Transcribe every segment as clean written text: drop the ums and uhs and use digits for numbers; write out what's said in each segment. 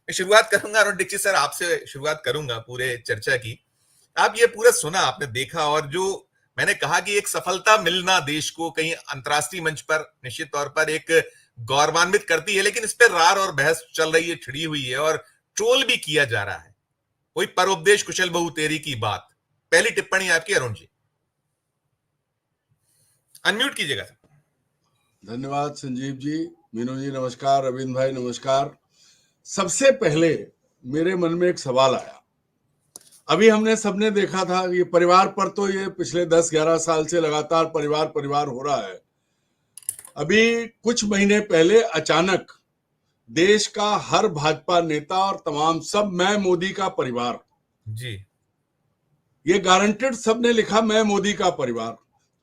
मैं शुरुआत करूंगा अरुण दीक्षित सर, आपसे शुरुआत करूंगा पूरे चर्चा की। आप ये पूरा सुना, आपने देखा, और जो मैंने कहा कि एक सफलता मिलना देश को कहीं अंतर्राष्ट्रीय मंच पर निश्चित तौर पर एक गौरवान्वित करती है, लेकिन इस पर रार और बहस चल रही है, छिड़ी हुई है, और ट्रोल भी किया जा रहा है। वही परोपदेश कुशल बहु तेरी की बात। पहली टिप्पणी आपकी अरुण जी, अनम्यूट कीजिएगा सर। धन्यवाद संजीव जी। मीनू जी नमस्कार, रविंद्र भाई नमस्कार। सबसे पहले मेरे मन में एक सवाल आया। अभी हमने सबने देखा था ये परिवार पर, तो ये पिछले 10-11 साल से लगातार परिवार परिवार हो रहा है। अभी कुछ महीने पहले अचानक देश का हर भाजपा नेता और तमाम सब मैं मोदी का परिवार जी ये गारंटेड सबने लिखा मैं मोदी का परिवार।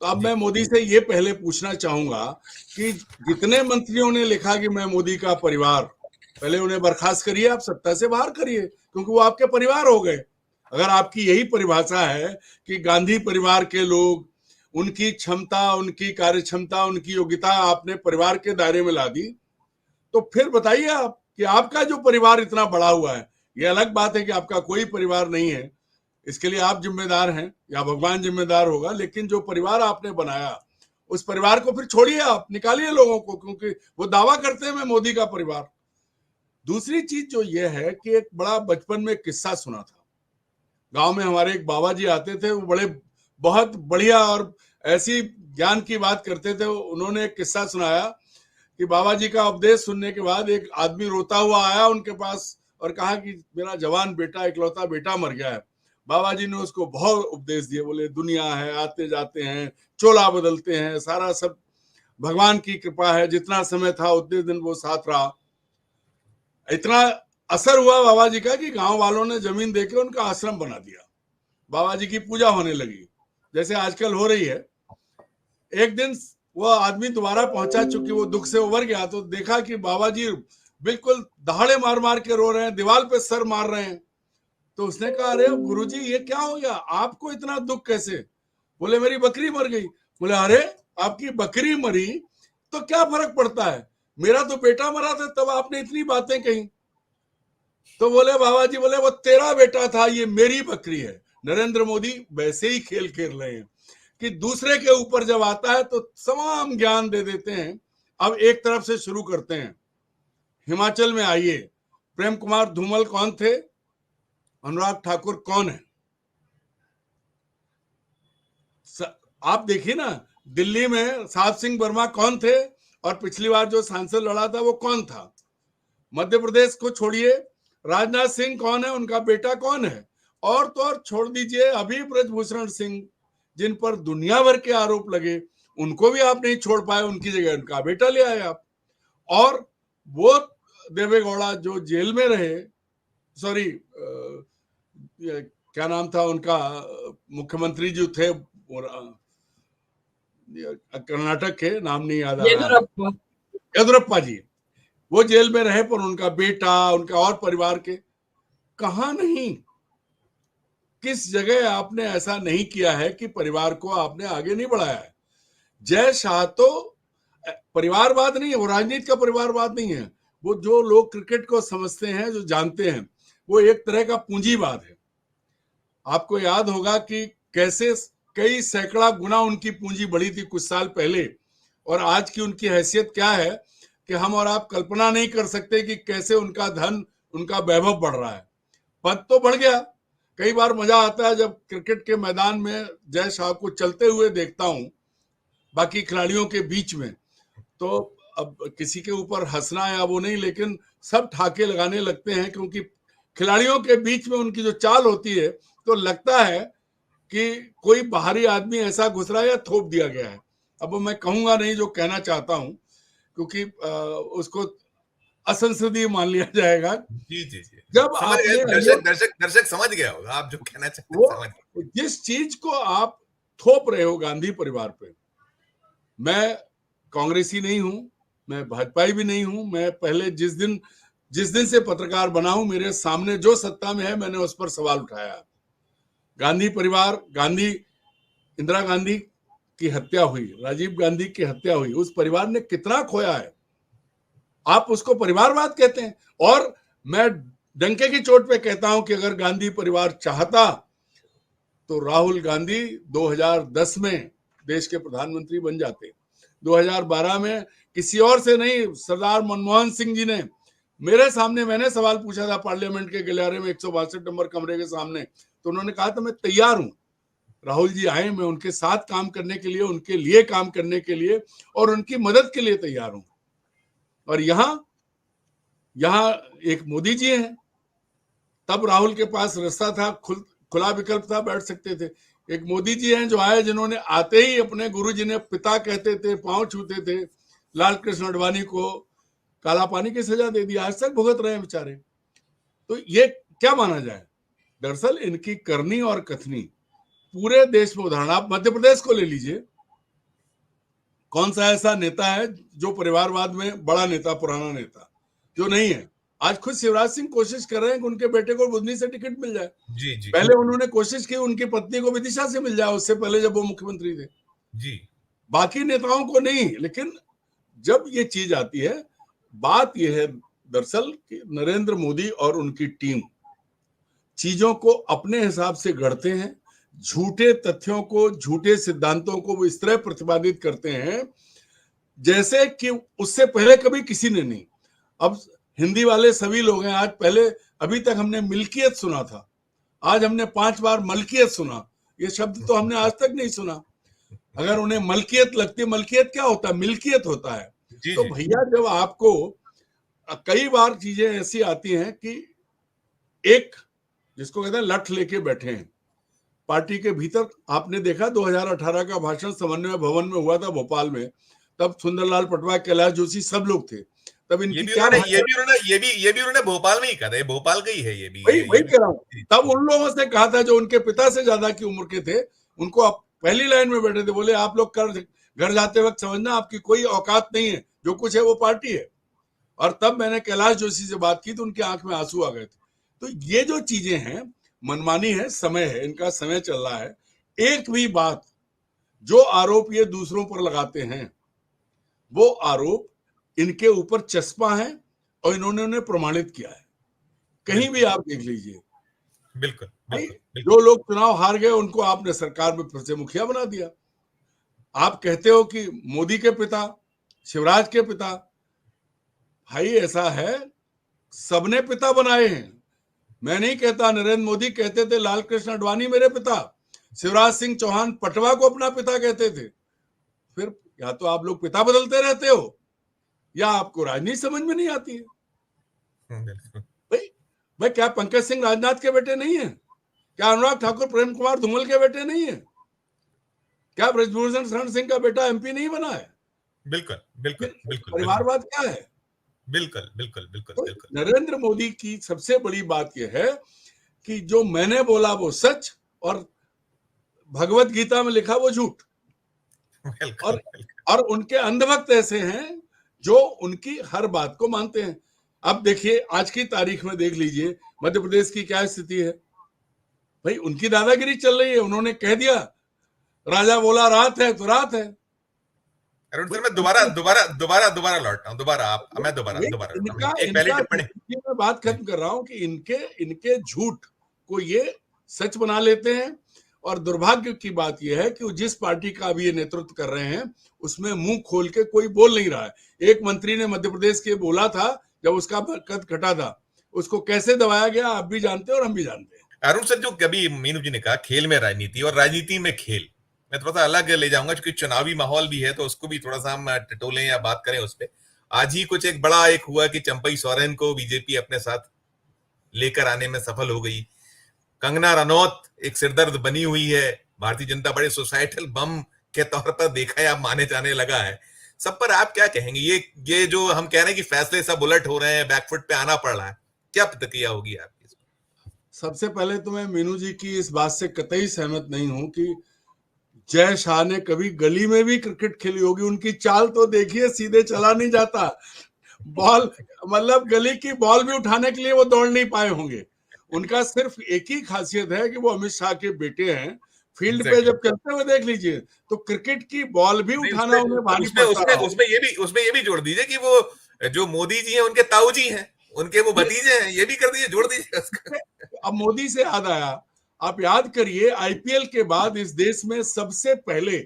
तो अब मैं मोदी से ये पहले पूछना चाहूंगा कि जितने मंत्रियों ने लिखा कि मैं मोदी का परिवार, पहले उन्हें बर्खास्त करिए, आप सत्ता से बाहर करिए, क्योंकि वो आपके परिवार हो गए। अगर आपकी यही परिभाषा है कि गांधी परिवार के लोग, उनकी क्षमता, उनकी कार्य क्षमता, उनकी योग्यता आपने परिवार के दायरे में ला दी, तो फिर बताइए आप कि आपका जो परिवार इतना बड़ा हुआ है, ये अलग बात है कि आपका कोई परिवार नहीं है, इसके लिए आप जिम्मेदार हैं या भगवान जिम्मेदार होगा, लेकिन जो परिवार आपने बनाया उस परिवार को फिर छोड़िए, आप निकालिए लोगों को, क्योंकि वो दावा करते हैं मैं मोदी का परिवार। दूसरी चीज जो ये है कि एक बड़ा बचपन में किस्सा सुना था। गांव में हमारे एक बाबा जी आते थे, वो बड़े बहुत बढ़िया और ऐसी ज्ञान की बात करते थे। उन्होंने एक किस्सा सुनाया कि बाबा जी का उपदेश सुनने के बाद एक आदमी रोता हुआ आया उनके पास और कहा कि मेरा जवान बेटा, इकलौता बेटा मर गया है। बाबा जी ने उसको बहुत उपदेश दिए, बोले दुनिया है, आते जाते हैं, चोला बदलते हैं, सारा सब भगवान की कृपा है, जितना समय था उतने दिन वो साथ रहा। इतना असर हुआ बाबा जी का कि गांव वालों ने जमीन देके उनका आश्रम बना दिया। बाबा जी की पूजा होने लगी जैसे आजकल हो रही है। एक दिन वो आदमी दोबारा पहुंचा, चूंकि वो दुख से उबर गया, तो देखा कि बाबा जी बिल्कुल दहाड़े मार मार के रो रहे हैं, दीवार पे सर मार रहे हैं। तो उसने कहा अरे गुरुजी ये क्या हो गया, आपको इतना दुख कैसे? बोले मेरी बकरी मर गई। बोले अरे आपकी बकरी मरी तो क्या फर्क पड़ता है, मेरा तो बेटा मरा था तब आपने इतनी बातें कही। तो बोले बाबा जी, बोले वो तेरा बेटा था, ये मेरी बकरी है। नरेंद्र मोदी वैसे ही खेल खेल रहे हैं कि दूसरे के ऊपर जब आता है तो तमाम ज्ञान दे देते हैं। अब एक तरफ से शुरू करते हैं। हिमाचल में आइए, प्रेम कुमार धूमल कौन थे, अनुराग ठाकुर कौन है? आप देखिए ना, दिल्ली में सात सिंह वर्मा कौन थे, और पिछली बार जो सांसद लड़ा था वो कौन था? मध्य प्रदेश को छोड़िए, राजनाथ सिंह कौन है, उनका बेटा कौन है? और तो और छोड़ दीजिए, अभी ब्रजभूषण सिंह जिन पर दुनिया भर के आरोप लगे, उनको भी आप नहीं छोड़ पाए, उनकी जगह उनका बेटा ले आए आप। और वो देवेगौड़ा जो जेल में रहे, सॉरी क्या नाम था उनका, मुख्यमंत्री जो थे कर्नाटक के, नाम नहीं याद आ रहा है, येदुरप्पा जी, वो जेल में रहे, पर उनका बेटा, उनका और परिवार के कहा नहीं। किस जगह आपने ऐसा नहीं किया है कि परिवार को आपने आगे नहीं बढ़ाया है? जय शाह तो परिवारवाद नहीं है, वो राजनीति का परिवारवाद नहीं है। वो जो लोग क्रिकेट को समझते हैं, जो जानते हैं, वो एक तरह का पूंजीवाद है। आपको याद होगा कि कैसे कई सैकड़ा गुना उनकी पूंजी बढ़ी थी कुछ साल पहले, और आज की उनकी हैसियत क्या है कि हम और आप कल्पना नहीं कर सकते कि कैसे उनका धन, उनका वैभव बढ़ रहा है। पद तो बढ़ गया। कई बार मजा आता है जब क्रिकेट के मैदान में जय शाह को चलते हुए देखता हूं बाकी खिलाड़ियों के बीच में, तो अब किसी के ऊपर हंसना या वो नहीं, लेकिन सब ठाके लगाने लगते हैं, क्योंकि खिलाड़ियों के बीच में उनकी जो चाल होती है तो लगता है कि कोई बाहरी आदमी ऐसा घुस रहा है या थोप दिया गया है। अब मैं कहूंगा नहीं जो कहना चाहता हूं, क्योंकि उसको असंसदीय मान लिया जाएगा। जी जी जी, जब समझ गए, आपने दर्शक दर्शक दर्शक समझ गया होगा आप जो कहना चाहते हैं, समझ वो जिस चीज को आप थोप रहे हो गांधी परिवार पे, मैं कांग्रेसी नहीं हूं, मैं भाजपाई भी नहीं हूं। मैं पहले जिस दिन से पत्रकार बना हूं, मेरे सामने जो सत्ता में है मैंने उस पर सवाल उठाया। गांधी परिवार, गांधी, इंदिरा गांधी की हत्या हुई, राजीव गांधी की हत्या हुई, उस परिवार ने कितना खोया है, आप उसको परिवारवाद कहते हैं। और मैं डंके की चोट पे कहता हूं कि अगर गांधी परिवार चाहता तो राहुल गांधी 2010 में देश के प्रधानमंत्री बन जाते। 2012 में किसी और से नहीं, सरदार मनमोहन सिंह जी ने मेरे सामने, मैंने सवाल पूछा था पार्लियामेंट के गलियारे में 162 नंबर कमरे के सामने, तो उन्होंने कहा था मैं तैयार हूं, राहुल जी आए, मैं उनके साथ काम करने के लिए, उनके लिए काम करने के लिए और उनकी मदद के लिए तैयार हूं। और यहां एक मोदी जी हैं, तब राहुल के पास रास्ता था, खुला विकल्प था, बैठ सकते थे। एक मोदी जी हैं जो आए, जिन्होंने आते ही अपने गुरु जी ने पिता कहते थे, पांव छूते थे, लाल कृष्ण आडवाणी को काला पानी की सजा दे दी, आज तक भुगत रहे हैं बेचारे। तो ये क्या माना जाए? दरअसल इनकी करनी और कथनी पूरे देश में उदाहरण, आप मध्य प्रदेश को ले लीजिए, कौन सा ऐसा नेता है जो परिवारवाद में बड़ा नेता, पुराना नेता जो नहीं है? आज खुद शिवराज सिंह कोशिश कर रहे हैं कि उनके बेटे को बुधनी से टिकट मिल जाए। जी जी। पहले उन्होंने कोशिश की उनकी पत्नी को विदिशा से मिल जाए, उससे पहले जब वो मुख्यमंत्री थे। जी। बाकी नेताओं को नहीं। लेकिन जब ये चीज आती है, बात यह है दरअसल कि नरेंद्र मोदी और उनकी टीम चीजों को अपने हिसाब से गढ़ते हैं, झूठे तथ्यों को, झूठे सिद्धांतों को वो इस तरह प्रतिपादित करते हैं जैसे कि उससे पहले कभी किसी ने नहीं। अब हिंदी वाले सभी लोग हैं, आज पहले अभी तक हमने मिल्कियत सुना था, आज हमने 5 बार मलकियत सुना। ये शब्द तो हमने आज तक नहीं सुना। अगर उन्हें मलकियत लगती, मलकियत क्या होता है? मिल्कियत होता है। जी तो जी। भैया जब आपको कई बार चीजें ऐसी आती हैं कि एक, जिसको कहते हैं लठ लेके बैठे हैं पार्टी के भीतर। आपने देखा 2018 का भाषण समन्वय भवन में हुआ था भोपाल में, तब सुंदरलाल पटवा, कैलाश जोशी सब लोग थे। तब इनकी क्या ये भी उन्होंने भोपाल में ही कहा था, भोपाल का ही है ये भी, वही कह रहा हूं। तब उन लोगों से कहा था जो उनके पिता से ज्यादा की उम्र के थे, उनको आप पहली लाइन में बैठे थे, बोले आप लोग घर जाते वक्त समझना आपकी कोई औकात नहीं है, जो कुछ है वो पार्टी है। और तब मैंने कैलाश जोशी से बात की तो उनकी आंख में आंसू आ गए थे। तो ये जो चीजें हैं, मनमानी है, समय है, इनका समय चल रहा है। एक भी बात, जो आरोप ये दूसरों पर लगाते हैं, वो आरोप इनके ऊपर चस्पा है और इन्होंने उन्हें प्रमाणित किया है। कहीं भी आप देख लीजिए। बिल्कुल बिल्कुल, जो लोग चुनाव हार गए उनको आपने सरकार में फिर से मुखिया बना दिया। आप कहते हो कि मोदी के पिता, शिवराज के पिता, भाई ऐसा है, सबने पिता बनाए हैं। मैं नहीं कहता, नरेंद्र मोदी कहते थे लाल कृष्ण आडवाणी मेरे पिता, शिवराज सिंह चौहान पटवा को अपना पिता कहते थे। फिर या तो आप लोग पिता बदलते रहते हो या आपको राजनीति समझ में नहीं आती है। भाई क्या पंकज सिंह राजनाथ के बेटे नहीं है? क्या अनुराग ठाकुर प्रेम कुमार धूमल के बेटे नहीं है? क्या ब्रजभूषण शरण सिंह का बेटा एमपी नहीं बना है? बिल्कुल बिल्कुल बिल्कुल। परिवारवाद क्या है? बिल्कुल बिल्कुल बिल्कुल तो बिल्कुल। नरेंद्र मोदी की सबसे बड़ी बात यह है कि जो मैंने बोला वो सच और भगवत गीता में लिखा वो झूठ। और उनके अंधभक्त ऐसे हैं जो उनकी हर बात को मानते हैं। अब देखिए, आज की तारीख में देख लीजिए मध्य प्रदेश की क्या स्थिति है। भाई उनकी दादागिरी चल रही है। उन्होंने कह दिया, राजा बोला रात है तो रात है। अरुण सर, मैं दोबारा लौटता हूँ, मैं दोबारा एक पहली टिप्पणी मैं बात खत्म कर रहा हूं कि इनके झूठ को ये सच बना लेते हैं। और दुर्भाग्य की बात यह है कि जिस पार्टी का अभी ये नेतृत्व कर रहे हैं उसमें मुंह खोल के कोई बोल नहीं रहा है। एक मंत्री ने मध्य प्रदेश के बोला था जब उसका कद कटा था, उसको कैसे दबाया गया आप भी जानते हैं और हम भी जानते हैं। अरुण सर, जो कभी मीनू जी ने कहा खेल में राजनीति और राजनीति में खेल, मैं थोड़ा सा अलग ले जाऊंगा क्योंकि चुनावी माहौल भी है, तो उसको भी थोड़ा सा हम टटोलें या बात करें उस पर। आज ही कुछ एक बड़ा हुआ कि चंपई सोरेन को बीजेपी अपने साथ लेकर आने में सफल हो गई। कंगना रनौत एक सिरदर्द बनी हुई है, भारतीय जनता पार्टी सोसाइटल बम के तौर पर देखा है, अब माने जाने लगा है। सब पर आप क्या कहेंगे? ये जो हम कह रहे हैं कि फैसले सब उलट हो रहे हैं, बैकफुट पे आना पड़ रहा है, क्या प्रतिक्रिया होगी आपकी? सबसे पहले तो मैं मीनू जी की इस बात से कतई सहमत नहीं हूं कि जय शाह ने कभी गली में भी क्रिकेट खेली होगी। उनकी चाल तो देखिए, सीधे चला नहीं जाता, बॉल मतलब गली की बॉल भी उठाने के लिए वो दौड़ नहीं पाए होंगे। उनका सिर्फ एक ही खासियत है कि वो अमित शाह के बेटे हैं। फील्ड पे जब चलते हुए देख लीजिए तो क्रिकेट की बॉल भी उठाना उन्हें भारी पड़ता है। उसमें ये भी जोड़ दीजिए कि वो जो मोदी जी हैं उनके ताऊ जी हैं, उनके वो भतीजे हैं, ये भी कर दीजिए, जोड़ दीजिए उसको। अब मोदी से याद आया, आप याद करिए आईपीएल के बाद इस देश में सबसे पहले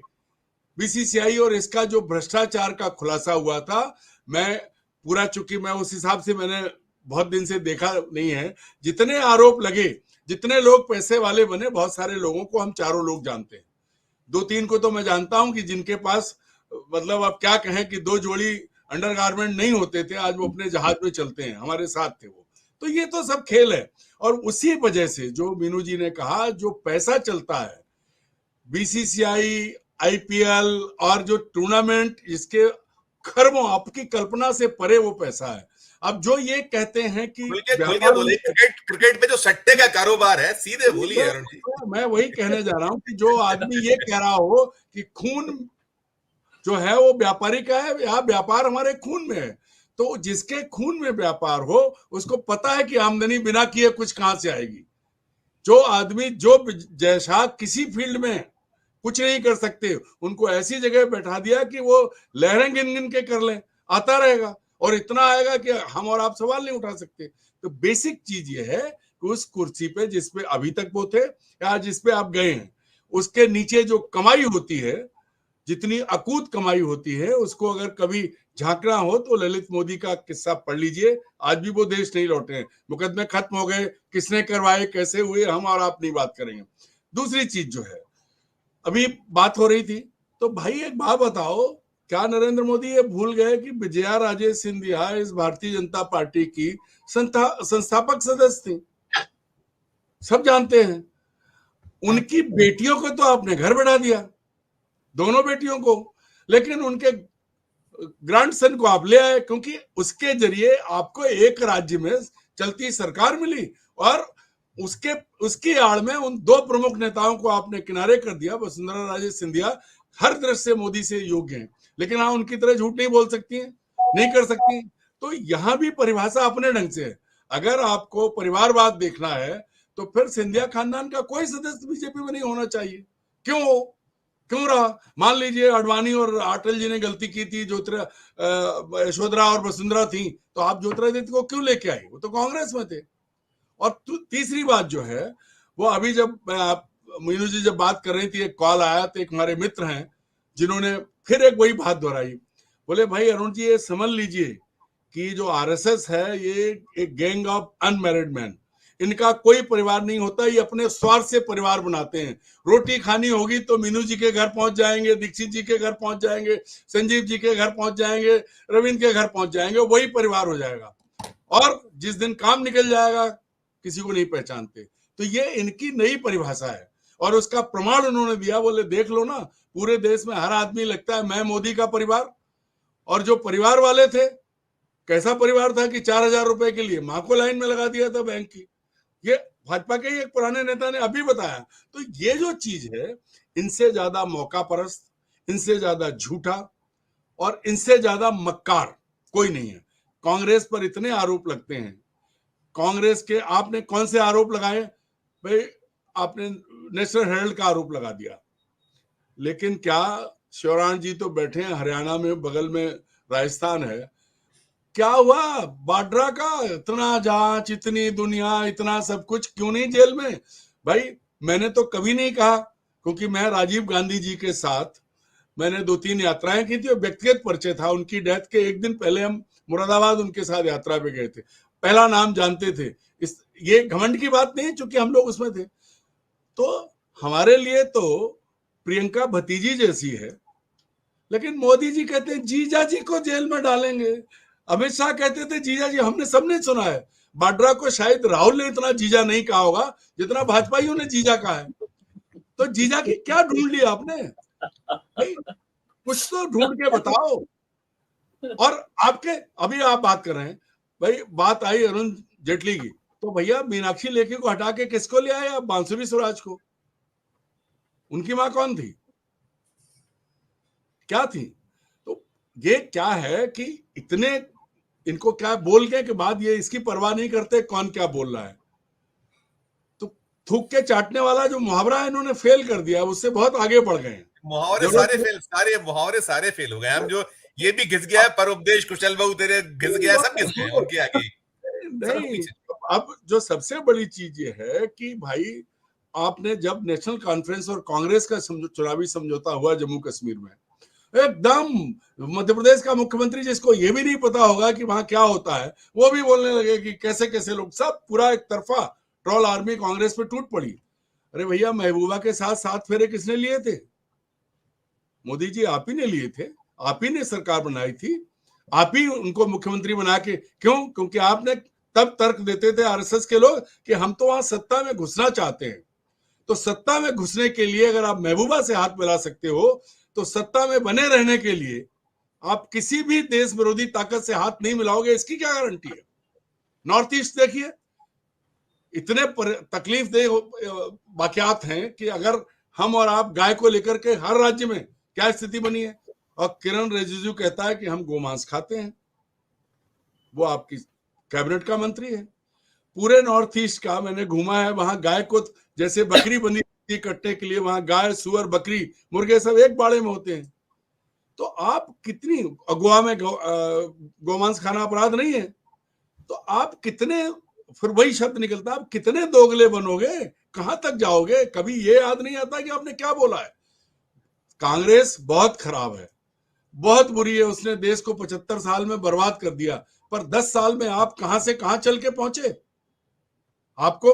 बीसीसीआई और इसका जो भ्रष्टाचार का खुलासा हुआ था, मैं पूरा, चूंकि मैं उस हिसाब से मैंने बहुत दिन से देखा नहीं है, जितने आरोप लगे, जितने लोग पैसे वाले बने, बहुत सारे लोगों को हम चारों लोग जानते हैं। 2-3 को तो मैं जानता हूं कि जिनके पास, मतलब आप क्या कहें कि 2 जोड़ी अंडरगारमेंट नहीं होते थे, आज वो अपने जहाज में चलते हैं, हमारे साथ थे वो। तो ये तो सब खेल है। और उसी वजह से जो मीनू जी ने कहा, जो पैसा चलता है बीसीसीआई, आईपीएल और जो टूर्नामेंट, इसके खरबों, आपकी कल्पना से परे वो पैसा है। अब जो ये कहते हैं कि खुल के बोले, क्रिकेट पे जो सट्टे का कारोबार है, सीधे बोलिए अरुण जी। मैं वही कहने जा रहा हूं कि जो आदमी ये कह रहा हो कि खून जो है वो व्यापारी का है, या व्यापार हमारे खून में है, तो जिसके खून में व्यापार हो उसको पता है कि आमदनी बिना किए कुछ कहां से आएगी। जो आदमी, जो जैसा किसी फील्ड में कुछ नहीं कर सकते, उनको ऐसी जगह बैठा दिया कि वो लहरें गिन गिन के कर लें, आता रहेगा और इतना आएगा कि हम और आप सवाल नहीं उठा सकते। तो बेसिक चीज ये है कि उस कुर्सी पे जिसपे अभी तक वो थे या जिसपे आप गए हैं, उसके नीचे जो कमाई होती है, जितनी अकूत कमाई होती है, उसको अगर कभी झांकना हो तो ललित मोदी का किस्सा पढ़ लीजिए। आज भी वो देश नहीं लौटे हैं, मुकदमे खत्म हो गए, किसने करवाए, कैसे हुए, हम और आप नहीं बात करेंगे। दूसरी चीज जो है, अभी बात हो रही थी, तो भाई एक बात बताओ, क्या नरेंद्र मोदी ये भूल गए कि विजया राजे सिंधिया इस भारतीय जनता पार्टी की संस्थापक सदस्य थी? सब जानते हैं। उनकी बेटियों को तो आपने घर बढ़ा दिया, दोनों बेटियों को, लेकिन उनके ग्रैंडसन को आप ले आए, क्योंकि उसके जरिए आपको एक राज्य में चलती सरकार मिली, और उसकी आड़ में उन 2 प्रमुख नेताओं को आपने किनारे कर दिया। वसुंधरा राजे सिंधिया हर दृष्टि से मोदी से योग्य हैं, लेकिन हाँ, उनकी तरह झूठ नहीं बोल सकती हैं, नहीं कर सकती। तो यहां भी परिभाषा अपने ढंग से है। अगर आपको परिवारवाद देखना है तो फिर सिंधिया खानदान का कोई सदस्य बीजेपी में नहीं होना चाहिए। क्यों रहा? मान लीजिए अडवाणी और अटल जी ने गलती की थी, यशोधरा और वसुंधरा थी, तो आप ज्योतिरादित्य को क्यों लेके आई? वो तो कांग्रेस में थे। और तीसरी बात जो है, वो अभी जब मीनू जी जब बात कर रही थी, एक कॉल आया, तो एक हमारे मित्र हैं जिन्होंने फिर एक वही बात दोहराई। बोले भाई अरुण जी, ये समझ लीजिए कि जो आरएसएस है, ये एक गैंग ऑफ अनमैरिड मैन, इनका कोई परिवार नहीं होता, ये अपने स्वार्थ से परिवार बनाते हैं। रोटी खानी होगी तो मीनू जी के घर पहुंच जाएंगे, दीक्षित जी के घर पहुंच जाएंगे, संजीव जी के घर पहुंच जाएंगे, रविंद्र के घर पहुंच जाएंगे, वही परिवार हो जाएगा। और जिस दिन काम निकल जाएगा किसी को नहीं पहचानते। तो ये इनकी नई परिभाषा है, और उसका प्रमाण उन्होंने दिया। बोले देख लो ना, पूरे देश में हर आदमी लगता है मैं मोदी का परिवार। और जो परिवार वाले थे, कैसा परिवार था कि 4,000 रुपए के लिए मां को लाइन में लगा दिया था बैंक की। ये भाजपा के ही एक पुराने नेता ने अभी बताया। तो ये जो चीज है, इनसे ज्यादा मौका परस्त, इनसे ज्यादा झूठा और इनसे ज्यादा मक्कार कोई नहीं है। कांग्रेस पर इतने आरोप लगते हैं, कांग्रेस के आपने कौन से आरोप लगाए भाई? आपने नेशनल हेराल्ड का आरोप लगा दिया, लेकिन क्या शिवराज जी तो बैठे हैं हरियाणा में, बगल में राजस्थान है, क्या हुआ बाड्रा का? इतना जांच, इतनी दुनिया, इतना सब कुछ, क्यों नहीं जेल में? भाई मैंने तो कभी नहीं कहा, क्योंकि मैं राजीव गांधी जी के साथ मैंने 2-3 यात्राएं की थी और व्यक्तिगत परिचय था। उनकी डेथ के एक दिन पहले हम मुरादाबाद उनके साथ यात्रा पे गए थे, पहला नाम जानते थे। ये घमंड की बात नहीं, चूंकि हम लोग उसमें थे। तो हमारे लिए तो प्रियंका भतीजी जैसी है, लेकिन मोदी जी कहते हैं जीजा जी को जेल में डालेंगे। अमित शाह कहते थे जीजा जी, हमने सबने सुना है। बाड्रा को शायद राहुल ने इतना जीजा नहीं कहा होगा जितना भाजपाइयों ने जीजा कहा है। तो जीजा की क्या ढूंढ लिया आपने भाई? कुछ तो ढूंढ के बताओ। और आपके अभी आप बात कर रहे हैं भाई, बात आई अरुण जेटली की, तो भैया मीनाक्षी लेखी को हटा के किसको ले आए आप? बांसुरी स्वराज को। उनकी मां कौन थी, क्या थी? तो ये क्या है कि इतने इनको क्या बोल के बाद ये इसकी परवाह नहीं करते कौन क्या बोल रहा है। तो थूक के चाटने वाला जो मुहावरा है इन्होंने फेल कर दिया, उससे बहुत आगे बढ़ गए। मुहावरे सारे फेल हो गए। हम जो ये भी घिस गया है, पर उपदेश कुशल बहु तेरे घिस गया है, सब घिस गए उनके आगे। नहीं, अब जो सबसे बड़ी चीज ये है कि भाई आपने जब नेशनल कॉन्फ्रेंस और कांग्रेस का चुनावी समझौता हुआ जम्मू कश्मीर में, एकदम मध्य प्रदेश का मुख्यमंत्री जिसको ये भी नहीं पता होगा कि वहां क्या होता है, वो भी बोलने लगे कि कैसे कैसे लोग, सब पूरा एक तरफा ट्रोल आर्मी कांग्रेस पे टूट पड़ी। अरे भैया, महबूबा के साथ 7 फेरे किसने लिए थे? मोदी जी आप ही ने लिए थे, आप ही ने सरकार बनाई थी, आप ही उनको मुख्यमंत्री बना के, क्यों? क्योंकि आपने तब तर्क देते थे आरएसएस के लोग कि हम तो वहां सत्ता में घुसना चाहते हैं। तो सत्ता में घुसने के लिए अगर आप महबूबा से हाथ मिला सकते हो, तो सत्ता में बने रहने के लिए आप किसी भी देश विरोधी ताकत से हाथ नहीं मिलाओगे, इसकी क्या गारंटी है? नॉर्थ ईस्ट देखिए, इतने तकलीफ दे वाकयात हैं कि अगर हम और आप गाय को लेकर के हर राज्य में क्या स्थिति बनी है, और किरण रिजिजू कहता है कि हम गोमांस खाते हैं, वो आपकी कैबिनेट का मंत्री है। पूरे नॉर्थ ईस्ट का मैंने घूमा है, वहां गाय को जैसे बकरी बंदी कटने के लिए, वहां गाय, सुअर, बकरी, मुर्गे सब एक बाड़े में होते हैं। तो आप कितनी, गोवा में गोमांस खाना अपराध नहीं है, तो आप कितने, फिर वही शब्द निकलता, आप कितने दोगले बनोगे, कहां तक जाओगे? कभी ये याद नहीं आता कि आपने क्या बोला है। कांग्रेस बहुत खराब है, बहुत बुरी है, उसने देश को 75 साल में बर्बाद कर दिया, पर 10 साल में आप कहां से कहां चल के पहुंचे। आपको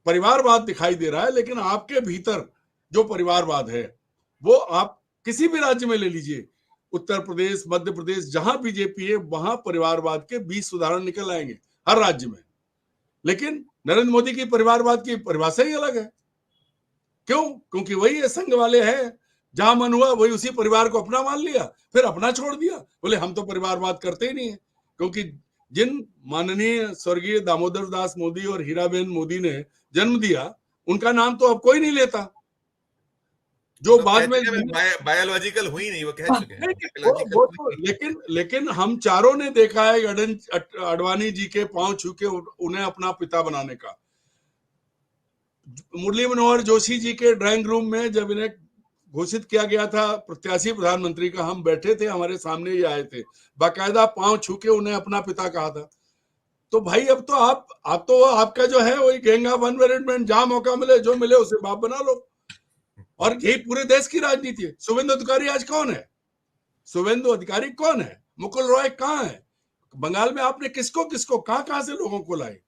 परिवारवाद दिखाई दे रहा है, लेकिन आपके भीतर जो परिवारवाद है वो आप किसी भी राज्य में ले लीजिए, उत्तर प्रदेश, मध्य प्रदेश, जहां बीजेपी है वहां परिवारवाद के 20 उदाहरण निकल आएंगे हर राज्य में। लेकिन नरेंद्र मोदी की परिवारवाद की परिभाषा ही अलग है। क्यों? क्योंकि वही है, संघ वाले हैं, जहां मन हुआ वही उसी परिवार को अपना मान लिया, फिर अपना छोड़ दिया, बोले हम तो परिवारवाद करते ही नहीं है। क्योंकि जिन माननीय स्वर्गीय दामोदर दास मोदी और हीराबेन मोदी ने जन्म दिया, उनका नाम तो अब कोई नहीं लेता। जो तो बाद में बायोलॉजिकल हुई नहीं, वो कह चुके हैं वो तो, लेकिन हम चारों ने देखा है अडवाणी जी के पांव छू के उन्हें अपना पिता बनाने का। मुरली मनोहर जोशी जी के ड्राइंग रूम में जब इन्हें घोषित किया गया था प्रत्याशी प्रधानमंत्री का, हम बैठे थे, हमारे सामने ही आए थे, बाकायदा पांव छू के उन्हें अपना पिता कहा था। तो भाई अब तो आप तो आपका जो है वही गैंग ऑफ अनमेरिटमेंट, जहां मौका मिले जो मिले उसे बाप बना लो, और यही पूरे देश की राजनीति है। शुभेंदु अधिकारी आज कौन है? शुभेंदु अधिकारी कौन है? मुकुल रॉय कहाँ है? बंगाल में आपने किसको किसको कहां से लोगों को लाए?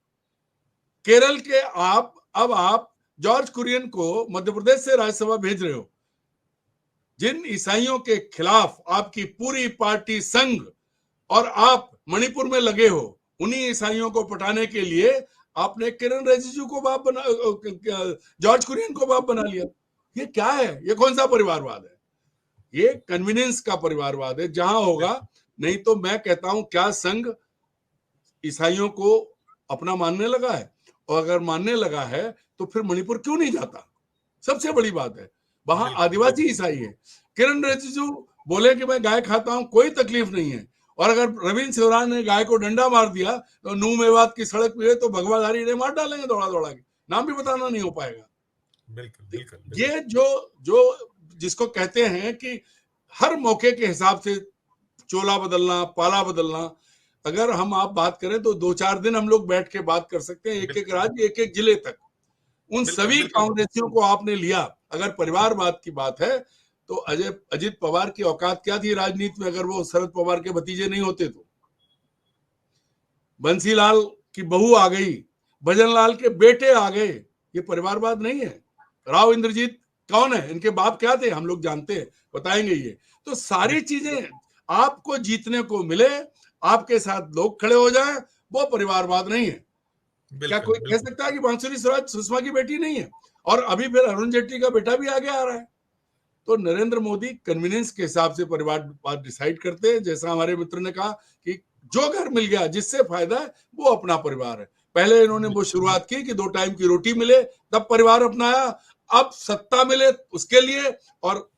केरल के अब आप जॉर्ज कुरियन को मध्य प्रदेश से राज्यसभा भेज रहे हो। जिन ईसाइयों के खिलाफ आपकी पूरी पार्टी संघ और आप मणिपुर में लगे हो, उन्हीं ईसाइयों को पटाने के लिए आपने किरण रिजिजू को बाप बना, जॉर्ज कुरियन को बाप बना लिया। ये क्या है? ये कौन सा परिवारवाद है? ये कन्वीनियंस का परिवारवाद है, जहां होगा। नहीं तो मैं कहता हूं, क्या संघ ईसाइयों को अपना मानने लगा है? और अगर मानने लगा है तो फिर मणिपुर क्यों नहीं जाता? सबसे बड़ी बात है, वहां आदिवासी ईसाई है। किरण रिजिजू बोले कि मैं गाय खाता हूं, कोई तकलीफ नहीं है, और अगर रविंद्र शिवराज ने गाय को डंडा मार दिया तो नूह मेवात की सड़क पे तो भगवाधारी ने मार डालेंगे दौड़ा दौड़ा के, नाम भी बताना नहीं हो पाएगा। बिल्कुल। ये जो जिसको कहते हैं कि हर मौके के हिसाब से चोला बदलना, पाला बदलना, अगर हम आप बात करें तो 2-4 दिन हम लोग बैठ के बात कर सकते हैं, एक एक राज्य, एक एक जिले तक। उन सभी कांग्रेसियों को आपने लिया। अगर परिवारवाद की बात है तो अजित पवार की औकात क्या थी राजनीति में, अगर वो शरद पवार के भतीजे नहीं होते तो? बंसीलाल की बहू आ गई, भजनलाल के बेटे आ गए, ये परिवारवाद नहीं है। राव इंद्रजीत कौन है, इनके बाप क्या थे, हम लोग जानते हैं, बताएंगे ये। तो सारी चीजें आपको जीतने को मिले, आपके साथ लोग खड़े हो जाएं, वो परिवारवाद नहीं है। क्या कोई कह सकता है कि बांसुरी स्वराज सुषमा की बेटी नहीं है? और अभी फिर अरुण जेटली का बेटा भी आगे आ रहा है। तो नरेंद्र मोदी कन्वीनियंस के हिसाब से परिवारवाद डिसाइड करते हैं। जैसा हमारे मित्र ने कहा कि जो घर मिल गया, जिससे फायदा है, वो अपना परिवार है। पहले इन्होंने वो शुरुआत की कि 2 टाइम की रोटी मिले, तब परिवार अपनाया। अब सत्ता मिले उसके लिए, और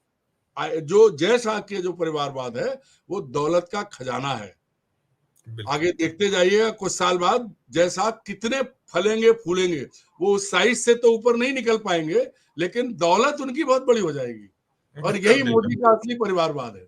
जो जय शाह के जो परिवारवाद है वो दौलत का खजाना है। आगे देखते जाइएगा, कुछ साल बाद जय शाह कितने फलेंगे फूलेंगे। वो उस साइज से तो ऊपर नहीं निकल पाएंगे, लेकिन दौलत उनकी बहुत बड़ी हो जाएगी। और यही मोदी का असली परिवारवाद है।